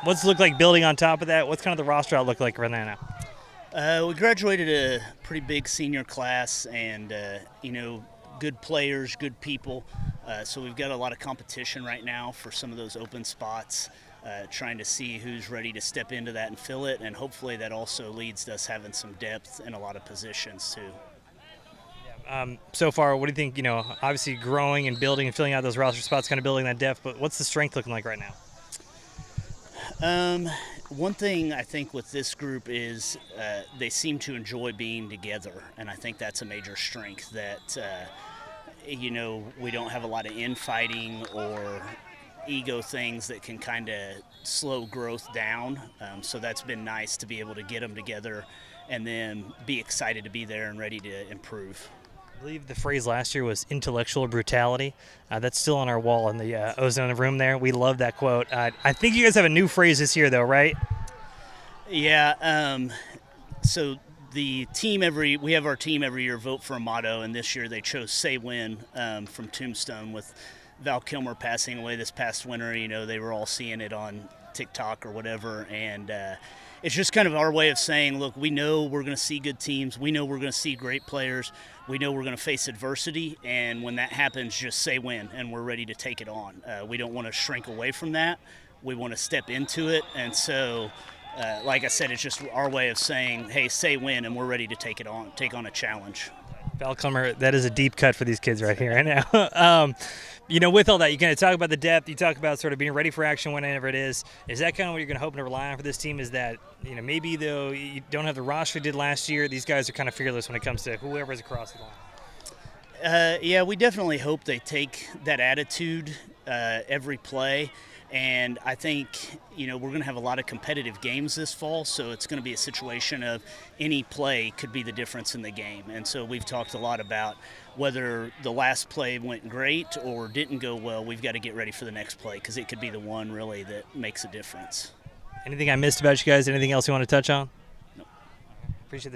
What's it look like building on top of that? What's kind of the roster outlook like right now? We graduated a pretty big senior class, and good players, good people. So we've got a lot of competition right now for some of those open spots. Trying to see who's ready to step into that and fill it, and hopefully that also leads to us having some depth in a lot of positions too. So far, what do you think? Obviously growing and building and filling out those roster spots, kind of building that depth. But what's the strength looking like right now? One thing I think with this group is they seem to enjoy being together, and I think that's a major strength. That we don't have a lot of infighting or ego things that can kind of slow growth down. So that's been nice to be able to get them together and then be excited to be there and ready to improve. I believe the phrase last year was intellectual brutality. That's still on our wall in the ozone room there. We love that quote. I think you guys have a new phrase this year, though, right? Yeah. So the team we have our team every year vote for a motto, and this year they chose "Say Win" from Tombstone. With Val Kilmer passing away this past winter, they were all seeing it on TikTok or whatever, and it's just kind of our way of saying, look, we know we're going to see good teams. We know we're going to see great players. We know we're going to face adversity, and when that happens, just say win, and we're ready to take it on. We don't want to shrink away from that. We want to step into it, and so, like I said, it's just our way of saying, hey, say win, and we're ready to take on a challenge. Val Kilmer, that is a deep cut for these kids right here, right now. With all that, you kind of talk about the depth. You talk about sort of being ready for action whenever it is. Is that kind of what you're going to hope to rely on for this team? Is that, maybe though you don't have the roster you did last year, these guys are kind of fearless when it comes to whoever's across the line? Yeah, we definitely hope they take that attitude every play. And I think, we're going to have a lot of competitive games this fall, so it's going to be a situation of any play could be the difference in the game. And so we've talked a lot about whether the last play went great or didn't go well, we've got to get ready for the next play because it could be the one really that makes a difference. Anything I missed about you guys? Anything else you want to touch on? No. Appreciate the